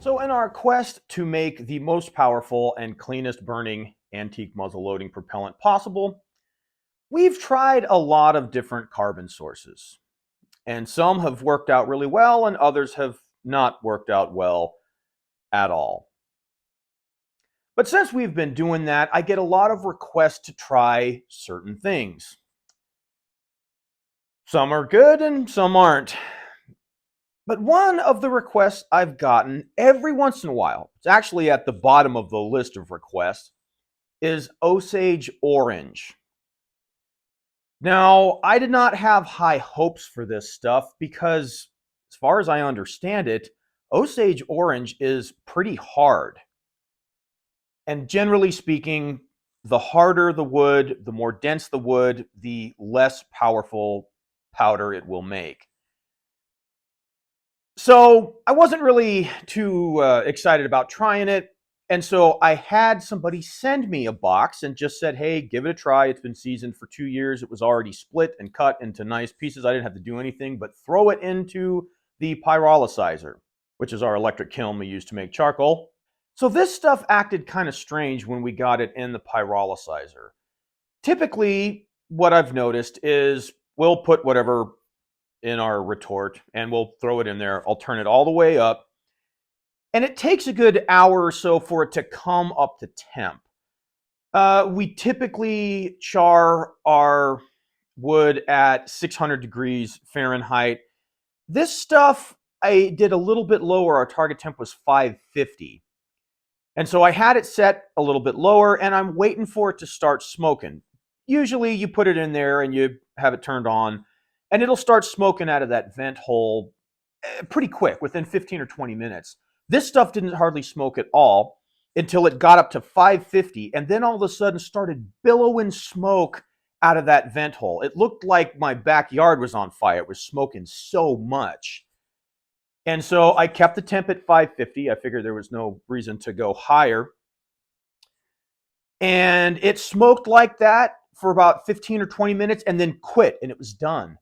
So in our quest to make the most powerful and cleanest burning antique muzzle loading propellant possible, we've tried a lot of different carbon sources. And some have worked out really well and others have not worked out well at all. But since we've been doing that, I get a lot of requests to try certain things. Some are good and some aren't. But one of the requests I've gotten every once in a while, it's actually at the bottom of the list of requests, is Osage Orange. Now, I did not have high hopes for this stuff because, as far as I understand it, Osage Orange is pretty hard. And generally speaking, the harder the wood, the more dense the wood, the less powerful powder it will make. So I wasn't really too excited about trying it. And so I had somebody send me a box and just said, hey, give it a try. It's been seasoned for 2 years. It was already split and cut into nice pieces. I didn't have to do anything but throw it into the pyrolysizer, which is our electric kiln we use to make charcoal. So this stuff acted kind of strange when we got it in the pyrolysizer. Typically, what I've noticed is we'll put whatever in our retort and we'll throw it in there. I'll turn it all the way up. And it takes a good hour or so for it to come up to temp. We typically char our wood at 600 degrees Fahrenheit. This stuff I did a little bit lower. Our target temp was 550. And so I had it set a little bit lower and I'm waiting for it to start smoking. Usually you put it in there and you have it turned on and it'll start smoking out of that vent hole pretty quick, within 15 or 20 minutes. This stuff didn't hardly smoke at all until it got up to 550 and then all of a sudden started billowing smoke out of that vent hole. It looked like my backyard was on fire. It was smoking so much. And so I kept the temp at 550. I figured there was no reason to go higher. And it smoked like that for about 15 or 20 minutes and then quit and it was done.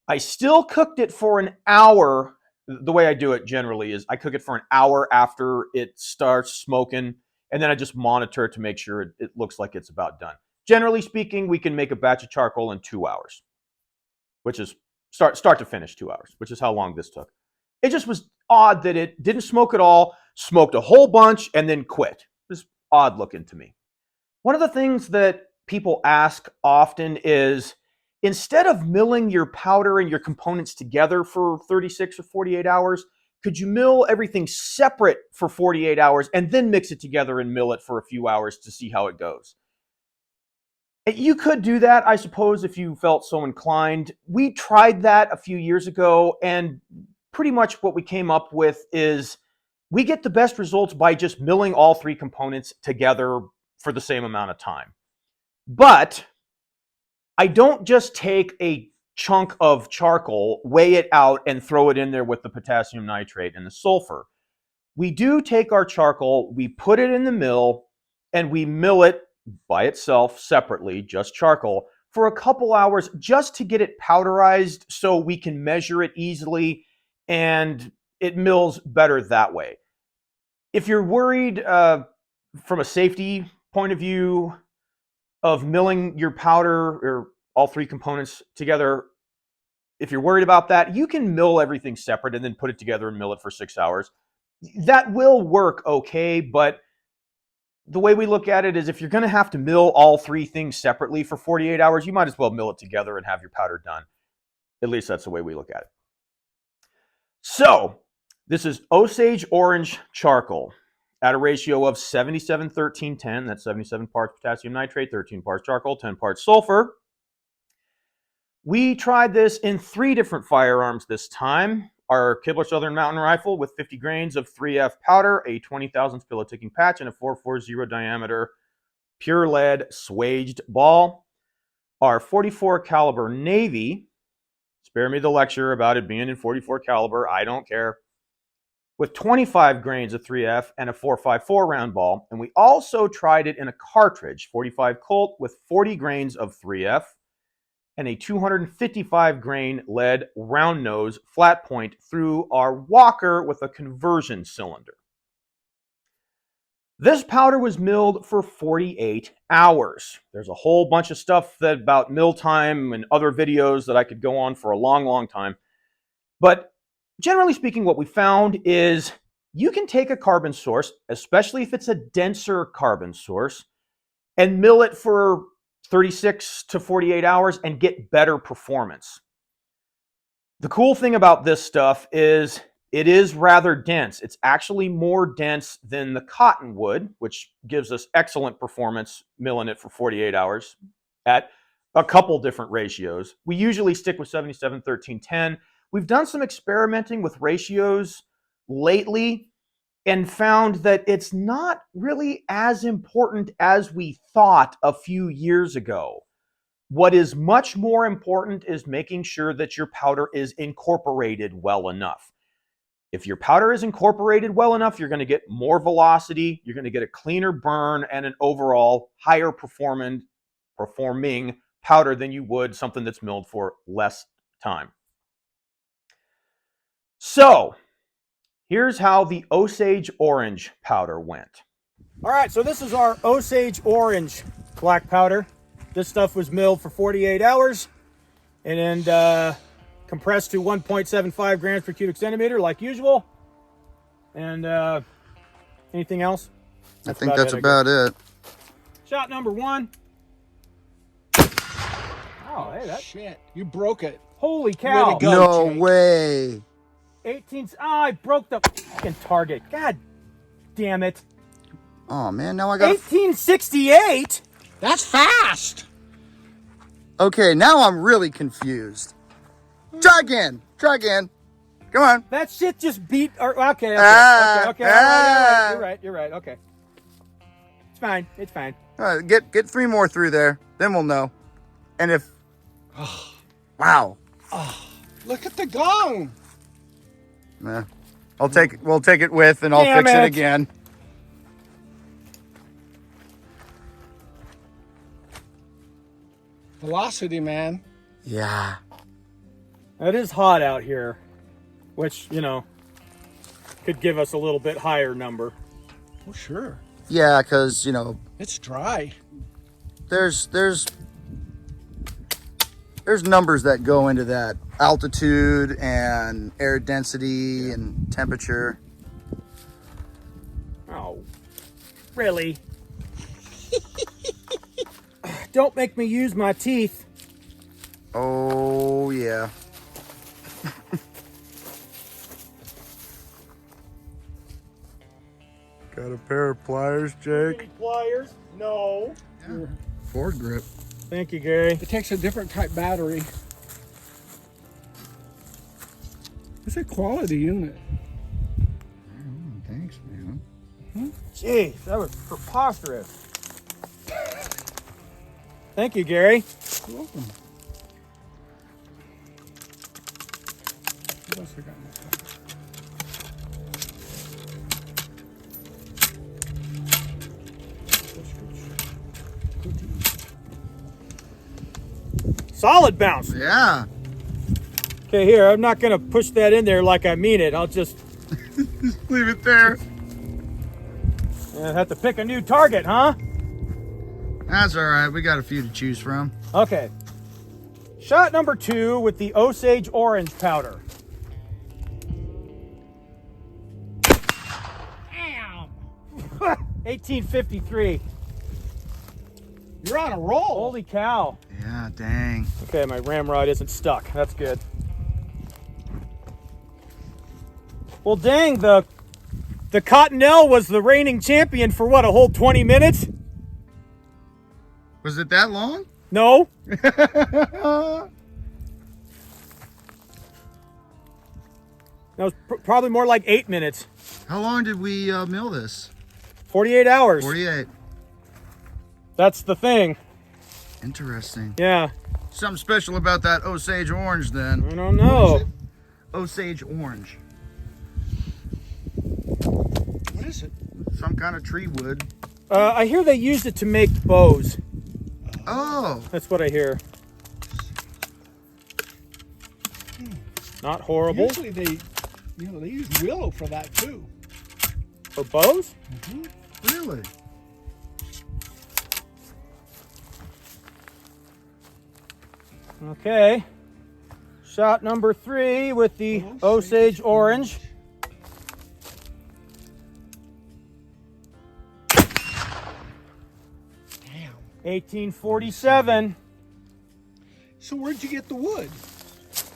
I still cooked it for an hour. The way I do it generally is I cook it for an hour after it starts smoking, and then I just monitor it to make sure it looks like it's about done. Generally speaking, we can make a batch of charcoal in 2 hours, which is start to finish 2 hours, which is how long this took. It just was odd that it didn't smoke at all, smoked a whole bunch, and then quit. It was odd looking to me. One of the things that people ask often is, instead of milling your powder and your components together for 36 or 48 hours, could you mill everything separate for 48 hours and then mix it together and mill it for a few hours to see how it goes? You could do that, I suppose, if you felt so inclined. We tried that a few years ago, and pretty much what we came up with is we get the best results by just milling all three components together for the same amount of time. But I don't just take a chunk of charcoal, weigh it out, and throw it in there with the potassium nitrate and the sulfur. We do take our charcoal, we put it in the mill, and we mill it by itself separately, just charcoal, for a couple hours just to get it powderized so we can measure it easily, and it mills better that way. If you're worried from a safety point of view of milling your powder or all three components together, if you're worried about that, you can mill everything separate and then put it together and mill it for 6 hours. That will work okay, but the way we look at it is if you're going to have to mill all three things separately for 48 hours, you might as well mill it together and have your powder done. At least that's the way we look at it. So this is Osage Orange charcoal at a ratio of 77, 13, 10. That's 77 parts potassium nitrate, 13 parts charcoal, 10 parts sulfur. We tried this in 3 different firearms this time. Our Kibler Southern Mountain Rifle with 50 grains of 3F powder, a 20,000th billet ticking patch, and a 440 diameter pure lead swaged ball. Our 44 caliber Navy, spare me the lecture about it being in 44 caliber, I don't care, with 25 grains of 3F and a 4.54 round ball. And we also tried it in a cartridge, 45 Colt with 40 grains of 3F and a 255 grain lead round nose flat point through our Walker with a conversion cylinder. This powder was milled for 48 hours. There's a whole bunch of stuff about mill time and other videos that I could go on for a long, long time. But generally speaking, what we found is you can take a carbon source, especially if it's a denser carbon source, and mill it for 36 to 48 hours and get better performance. The cool thing about this stuff is it is rather dense. It's actually more dense than the cottonwood, which gives us excellent performance milling it for 48 hours at a couple different ratios. We usually stick with 77, 13, 10. We've done some experimenting with ratios lately and found that it's not really as important as we thought a few years ago. What is much more important is making sure that your powder is incorporated well enough. If your powder is incorporated well enough, you're going to get more velocity, you're going to get a cleaner burn, and an overall higher performing powder than you would something that's milled for less time. So, here's how the Osage orange powder went. All right, so this is our Osage orange black powder. This stuff was milled for 48 hours and then compressed to 1.75 grams per cubic centimeter like usual. And anything else? I think that's about it. Shot number 1. Oh, hey, that shit. You broke it. Holy cow. Way to go, No Jake. way. 18. Oh, I broke the fucking target. God damn it. Oh, man, now I got 1868? That's fast. Okay, now I'm really confused. Try again. Try again. Come on. That shit just beat. Okay. Okay. Ah, Okay. ah. You're right. You're right. Okay. It's fine. It's fine. All right, get 3 more through there. Then we'll know. And if... Wow. Look at the gong. Nah. We'll take it with and I'll Damn fix it it. again. Velocity, man. Yeah. It is hot out here, which, you know, could give us a little bit higher number. Oh, sure. Yeah, because, you know, It's dry. there's numbers that go into that. Altitude and air density and temperature. Oh, really? Don't make me use my teeth. Oh, yeah. Got a pair of pliers, Jake? Any pliers? No. Yeah. Ford grip. Thank you, Gary. It takes a different type battery. It's a quality unit. Thanks, man. Jeez, that was preposterous. Thank you, Gary. You're welcome. What else I got in this one? Solid bounce. Yeah. Okay, here, I'm not going to push that in there like I mean it. I'll just Leave it there. have to pick a new target, huh? That's all right. We got a few to choose from. Okay. Shot number 2 with the Osage orange powder. Damn. 1853. You're on a roll. Holy cow. Yeah, dang. Okay, my ramrod isn't stuck. That's good. Well, dang, the Cottonelle was the reigning champion for what, a whole 20 minutes? Was it that long? No. Oh, That was probably more like 8 minutes. how long did we mill this? 48 hours. 48. That's the thing. Interesting. Yeah. Something special about that Osage orange then. I don't know. Osage orange. What is it? Some kind of tree wood. I hear they used it to make bows. Oh. That's what I hear. Not horrible. Usually they use willow for that too. For bows? Really? Okay. Shot number 3 with the Osage Orange. Damn. 1847. So where'd you get the wood?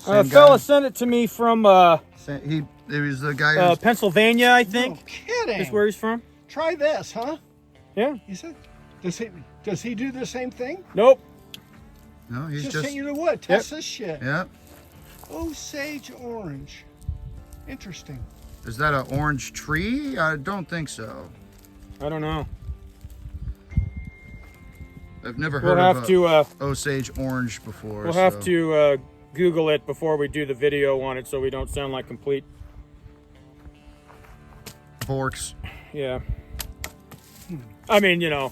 A fella sent it to me from It was the guy who's Pennsylvania, I think. No kidding. Is where he's from. Try this, huh? Yeah. He said, does he do the same thing? Nope. No, he's Just sent you the wood. Test this shit. Yep. Osage Orange. Interesting. Is that an orange tree? I don't think so. I don't know. I've never We'll heard have of to Osage Orange before. we'll have to Google it before we do the video on it, so we don't sound like complete. Borks. Yeah. I mean, you know,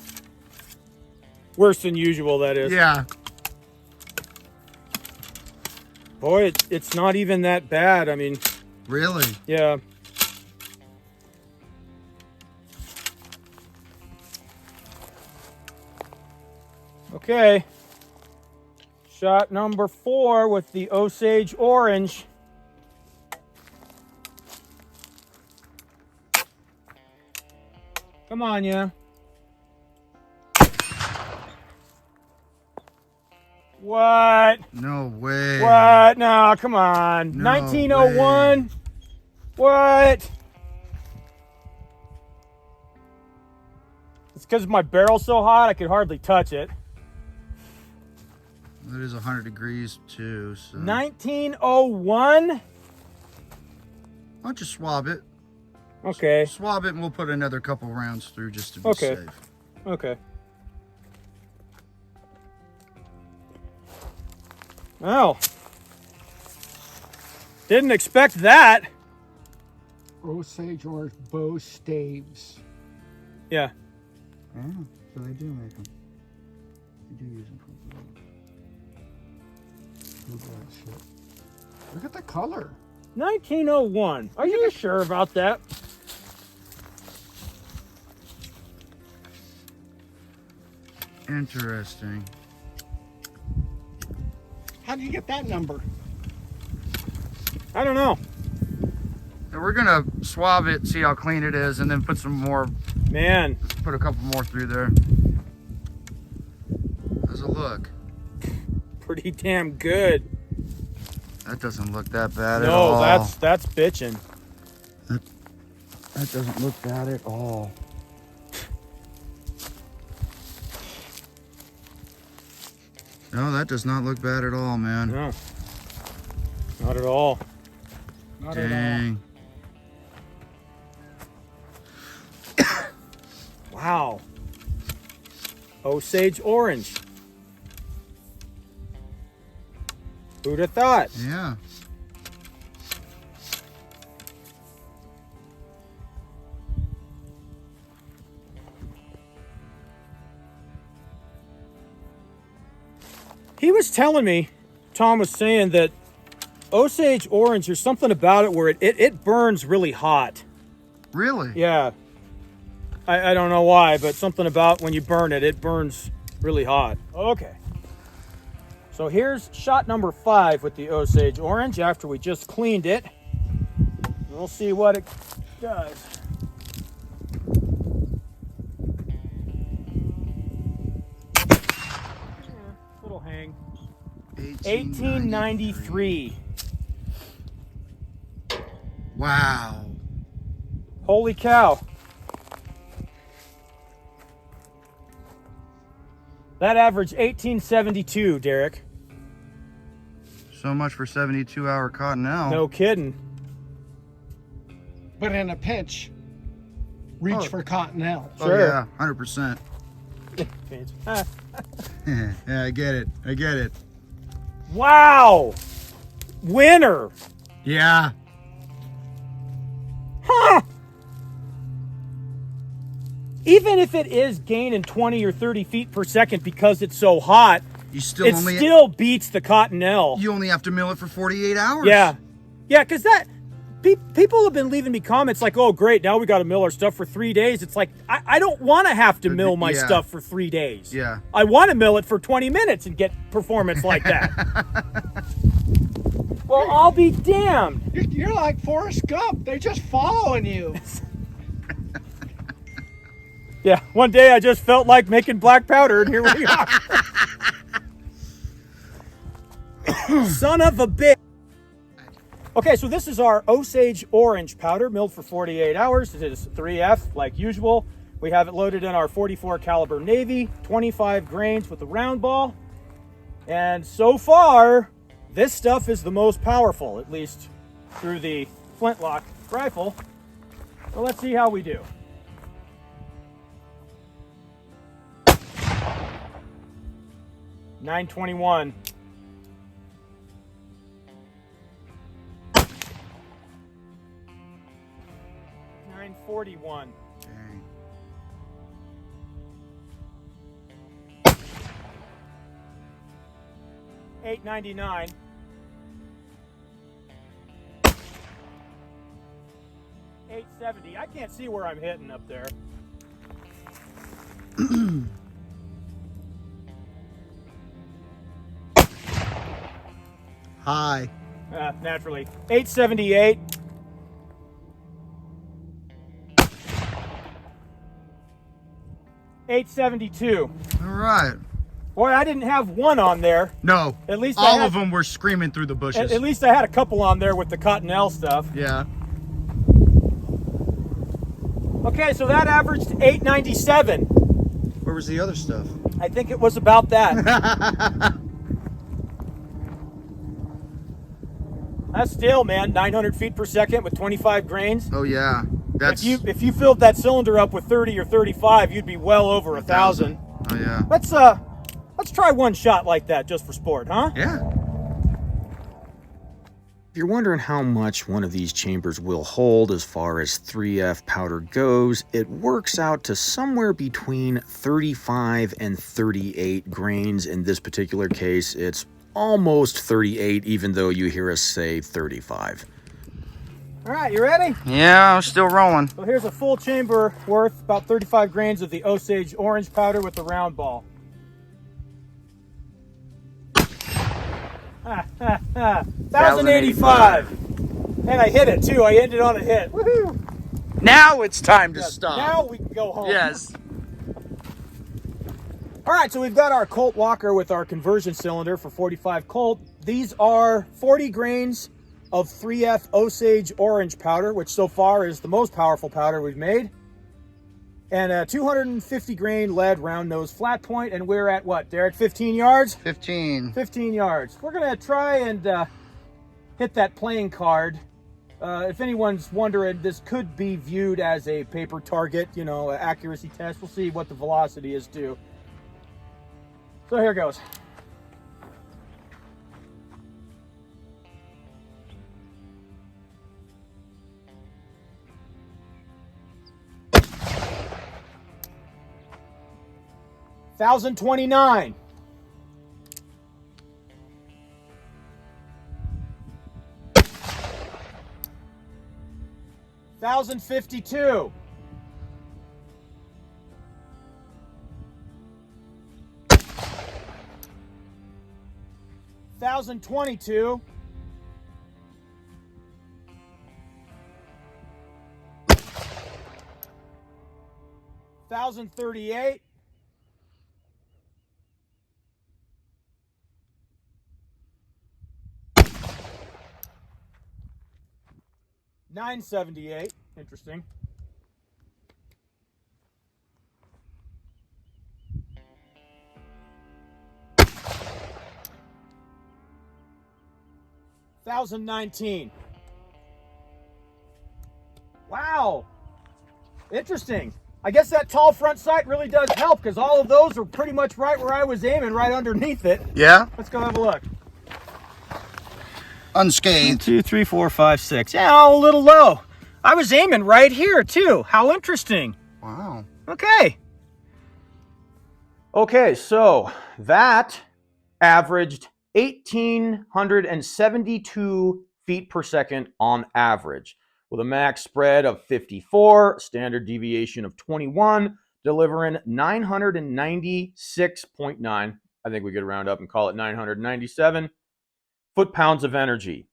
worse than usual. That is. Yeah. Boy, it's not even that bad. I mean, Really? yeah. Okay. Shot number 4 with the Osage Orange. Come on, yeah. What? No way. What? No, come on. No 1901? way. What? It's because my barrel's so hot I could hardly touch it. It is 100 degrees too. So. 1901? Why don't you swab it? Okay. Swab it and we'll put another couple rounds through just to be Okay. safe. Okay. Well, didn't expect that. Osage Orange bow staves. Yeah. Yeah, so they do make them. They do use them for Look at that shit. Look at the color. 1901. Are you sure about that? Interesting. How do you get that number? I don't know. And we're gonna swab it, see how clean it is, and then put some more, Man, put a couple more through there. How's it look? pretty damn good. That doesn't look that bad at all. No, that's bitching. That doesn't look bad at all. No, that does not look bad at all, man. No. Not at all. Not at all. Dang. Wow. Osage Orange. Who'd have thought? Yeah. He was telling me, Tom was saying that Osage Orange, there's something about it where it burns really hot. Really? Yeah. I don't know why, but something about when you burn it, it burns really hot. Okay. So here's shot number 5 with the Osage Orange after we just cleaned it. We'll see what it does. Little hang. 1893. Wow. Holy cow. That averaged 1872, Derek. So much for 72-hour Cottonelle. No kidding. But in a pinch, reach for Cottonelle. Oh, Sure. yeah, 100%. Ah. Yeah, I get it. I get it. Wow. Winner. Yeah. Huh. Even if it is gaining 20 or 30 feet per second because it's so hot, You still it only still beats the Cottonelle. you only have to mill it for 48 hours. Yeah. Yeah, because that people have been leaving me comments like, oh, great, now we got to mill our stuff for 3 days. It's like, I don't want to have to mill my stuff for 3 days. Yeah. I want to mill it for 20 minutes and get performance like that. Well, I'll be damned. You're like Forrest Gump. They're just following you. Yeah, one day I just felt like making black powder, and here we are. Son of a bitch. Okay, so this is our Osage orange powder, milled for 48 hours. It is 3F, like usual. We have it loaded in our 44 caliber Navy, 25 grains with a round ball. And so far, this stuff is the most powerful, at least through the flintlock rifle. So let's see how we do. .921. .941. Dang. .899. .870. I can't see where I'm hitting up there. High. Naturally. .878. .872. All right. Boy, I didn't have one on there. No. At least all of them were screaming through the bushes. At least I had a couple on there with the Cottonelle stuff. Yeah. Okay, so that averaged .897. Where was the other stuff? I think it was about that. That's still, man, 900 feet per second with 25 grains. Oh yeah. That's If you filled that cylinder up with 30 or 35, you'd be well over 1,000. Oh yeah. Let's try one shot like that just for sport, huh? Yeah. If you're wondering how much one of these chambers will hold as far as 3F powder goes, it works out to somewhere between 35 and 38 grains. In this particular case, it's almost 38, even though you hear us say 35. All right, you ready? Yeah, I'm still rolling. So here's a full chamber worth about 35 grains of the Osage orange powder with the round ball. 1,085. And I hit it too. I ended on a hit. Woohoo! Now it's time to Yes, stop. now we can go home. Yes. All right, so we've got our Colt Walker with our conversion cylinder for 45 Colt. These are 40 grains of 3F Osage orange powder, which so far is the most powerful powder we've made. And a 250 grain lead round nose flat point, and we're at what, Derek, 15 yards? 15. 15 yards. We're gonna try and hit that playing card. If anyone's wondering, this could be viewed as a paper target, you know, an accuracy test. We'll see what the velocity is too. So here goes. $1,029. $1,052. $1,022. $1,038. $978. Interesting. $1,019. Wow. Interesting. I guess that tall front sight really does help, because all of those are pretty much right where I was aiming, right underneath it. Yeah? Let's go have a look. Unscathed. 2, 3, 4, 5, 6. Yeah, a little low. I was aiming right here too. How interesting. Wow. Okay. Okay, so that averaged 1,872 feet per second on average, with a max spread of 54, standard deviation of 21, delivering 996.9, I think we could round up and call it 997 foot-pounds of energy.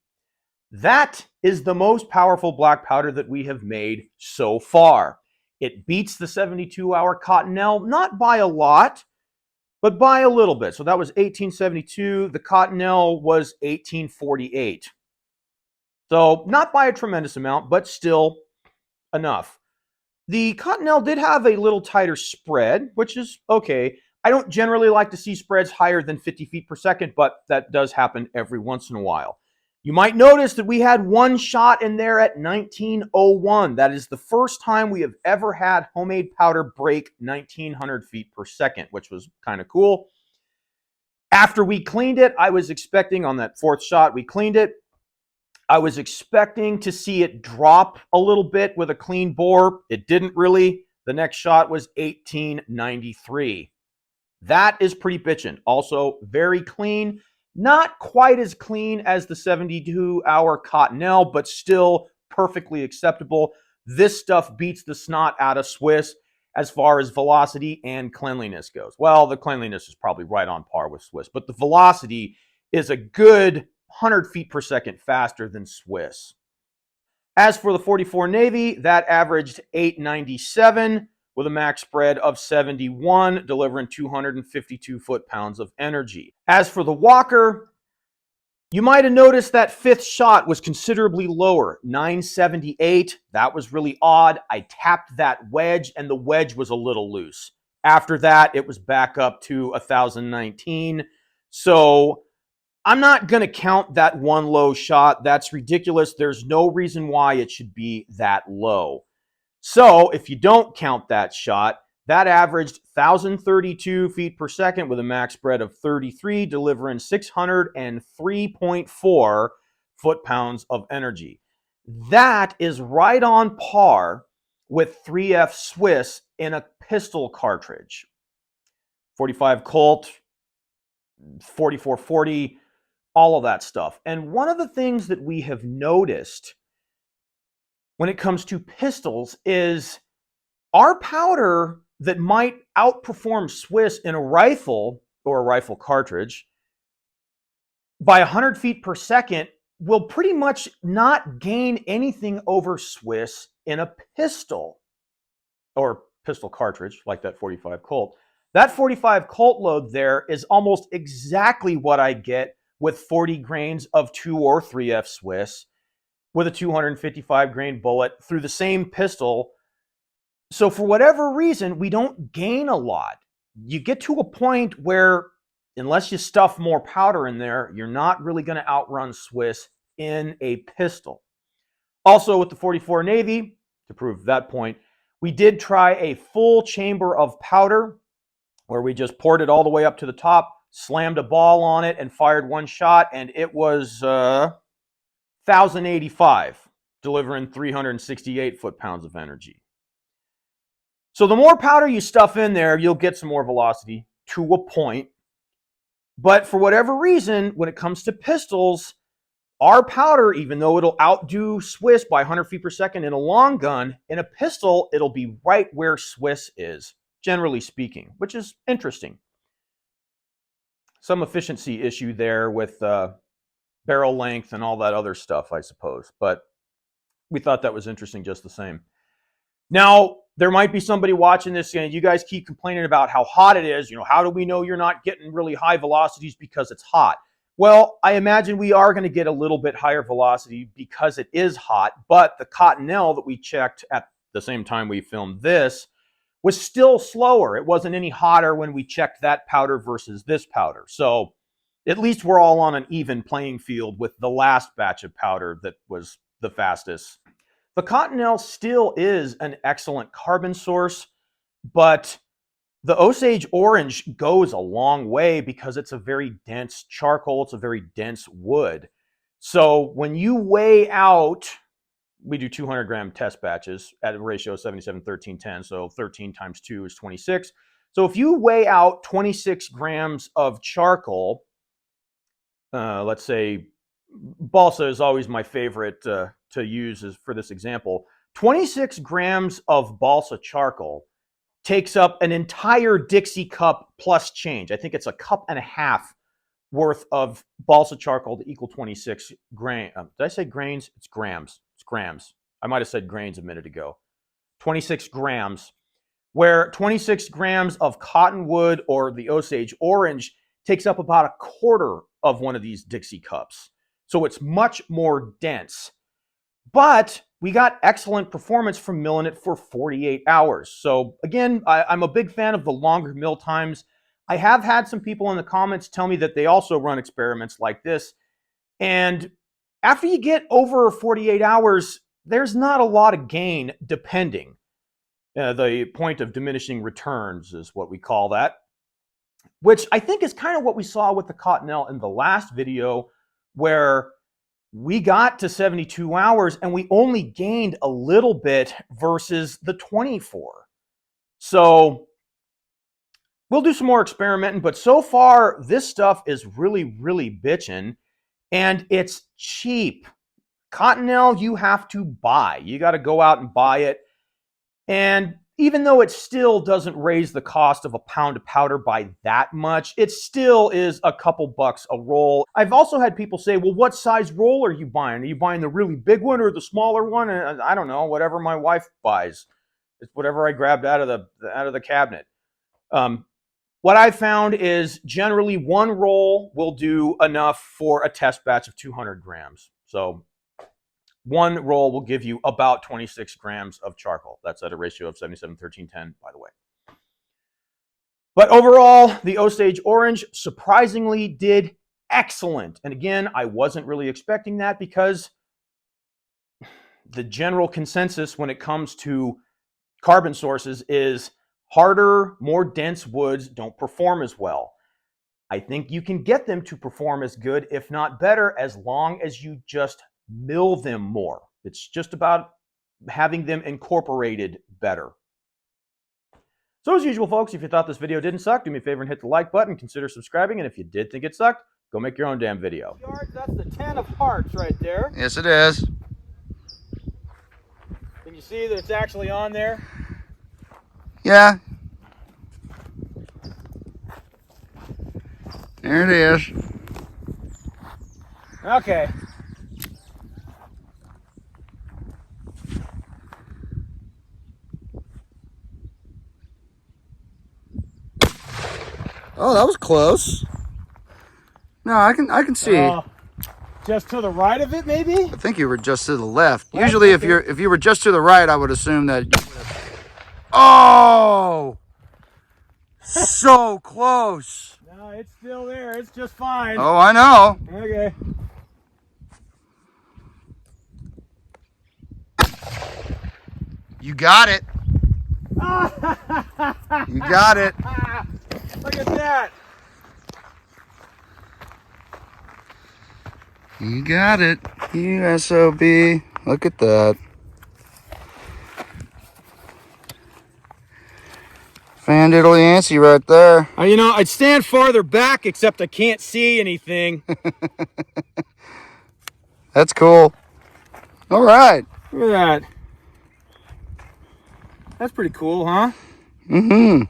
That is the most powerful black powder that we have made so far. It beats the 72-hour Cottonelle, not by a lot, but by a little bit. So that was 1872. The Cottonelle was 1848. So not by a tremendous amount, but still enough. The Cottonelle did have a little tighter spread, which is okay. I don't generally like to see spreads higher than 50 feet per second, but that does happen every once in a while. You might notice that we had one shot in there at 1901. That is the first time we have ever had homemade powder break 1900 feet per second, which was kind of cool. After we cleaned it, I was expecting on that fourth shot, we cleaned it. I was expecting to see it drop a little bit with a clean bore. It didn't really. The next shot was 1893. That is pretty bitchin'. Also very clean. Not quite as clean as the 72-hour Cottonelle, but still perfectly acceptable. This stuff beats the snot out of Swiss as far as velocity and cleanliness goes. Well, the cleanliness is probably right on par with Swiss, but the velocity is a good 100 feet per second faster than Swiss. As for the 44 Navy, that averaged 897 with a max spread of 71, delivering 252 foot-pounds of energy. As for the Walker, you might have noticed that fifth shot was considerably lower, 978. That was really odd. I tapped that wedge, and the wedge was a little loose. After that, it was back up to 1019. So I'm not going to count that one low shot. That's ridiculous. There's no reason why it should be that low. So if you don't count that shot, that averaged 1,032 feet per second with a max spread of 33, delivering 603.4 foot-pounds of energy. That is right on par with 3F Swiss in a pistol cartridge. 45 Colt, 4440, all of that stuff. And one of the things that we have noticed when it comes to pistols is our powder that might outperform Swiss in a rifle or a rifle cartridge by 100 feet per second will pretty much not gain anything over Swiss in a pistol or pistol cartridge like that 45 Colt. That 45 Colt load there is almost exactly what I get with 40 grains of 2 or 3F Swiss with a 255 grain bullet through the same pistol. So for whatever reason, we don't gain a lot. You get to a point where unless you stuff more powder in there, you're not really going to outrun Swiss in a pistol. Also with the 44 Navy, to prove that point, we did try a full chamber of powder where we just poured it all the way up to the top, slammed a ball on it, and fired one shot, and it was 1,085, delivering 368 foot-pounds of energy. So the more powder you stuff in there, you'll get some more velocity to a point. But for whatever reason, when it comes to pistols, our powder, even though it'll outdo Swiss by 100 feet per second in a long gun, in a pistol, it'll be right where Swiss is, generally speaking, which is interesting. Some efficiency issue there with barrel length and all that other stuff, I suppose. But we thought that was interesting just the same. Now, there might be somebody watching this and you guys keep complaining about how hot it is. You know, how do we know you're not getting really high velocities because it's hot? Well, I imagine we are going to get a little bit higher velocity because it is hot, but the Cottonelle that we checked at the same time we filmed this was still slower. It wasn't any hotter when we checked that powder versus this powder. So at least we're all on an even playing field with the last batch of powder that was the fastest. The Cottonelle still is an excellent carbon source, but the Osage orange goes a long way because it's a very dense charcoal. It's a very dense wood. So when you weigh out, we do 200 gram test batches at a ratio of 77, 13, 10. So 13 times 2 is 26. So if you weigh out 26 grams of charcoal, let's say balsa is always my favorite to use for this example. 26 grams of balsa charcoal takes up an entire Dixie cup plus change. I think it's a cup and a half worth of balsa charcoal to equal 26 grains. Did I say grains? It's grams. It's grams. I might have said grains a minute ago. 26 grams, where 26 grams of cottonwood or the Osage orange takes up about a quarter of one of these Dixie cups. So it's much more dense. But we got excellent performance from milling it for 48 hours. So again, I'm a big fan of the longer mill times. I have had some people in the comments tell me that they also run experiments like this. And after you get over 48 hours, there's not a lot of gain depending. The point of diminishing returns is what we call that, which I think is kind of what we saw with the Cottonelle in the last video, where we got to 72 hours and we only gained a little bit versus the 24. So we'll do some more experimenting, but so far this stuff is really, really bitchin', and it's cheap. Cottonelle you have to buy. You got to go out and buy it. And even though it still doesn't raise the cost of a pound of powder by that much, it still is a couple bucks a roll. I've also had people say, well, what size roll are you buying? Are you buying the really big one or the smaller one? And I don't know, whatever my wife buys. It's whatever I grabbed out of the cabinet. What I found is generally one roll will do enough for a test batch of 200 grams. So one roll will give you about 26 grams of charcoal. That's at a ratio of 77:13:10, by the way. But overall, the Osage Orange surprisingly did excellent. And again, I wasn't really expecting that, because the general consensus when it comes to carbon sources is harder, more dense woods don't perform as well. I think you can get them to perform as good, if not better, as long as you just mill them more. It's just about having them incorporated better. So as usual, folks, if you thought this video didn't suck, do me a favor and hit the like button, consider subscribing, and if you did think it sucked, go make your own damn video. That's the 10 of hearts right there. Yes, it is. Can you see that it's actually on there? Yeah. There it is. Okay. Oh, that was close. No, I can see. Just to the right of it, maybe? I think you were just to the left. Usually, if you were just to the right, I would assume that. Oh, so close. No, it's still there. It's just fine. Oh, I know. Okay. You got it. You got it. Look at that. You got it. You SOB. Look at that. Fan-diddly Yancy right there. You know, I'd stand farther back, except I can't see anything. That's cool. All right. Look at that. That's pretty cool, huh? Mm-hmm.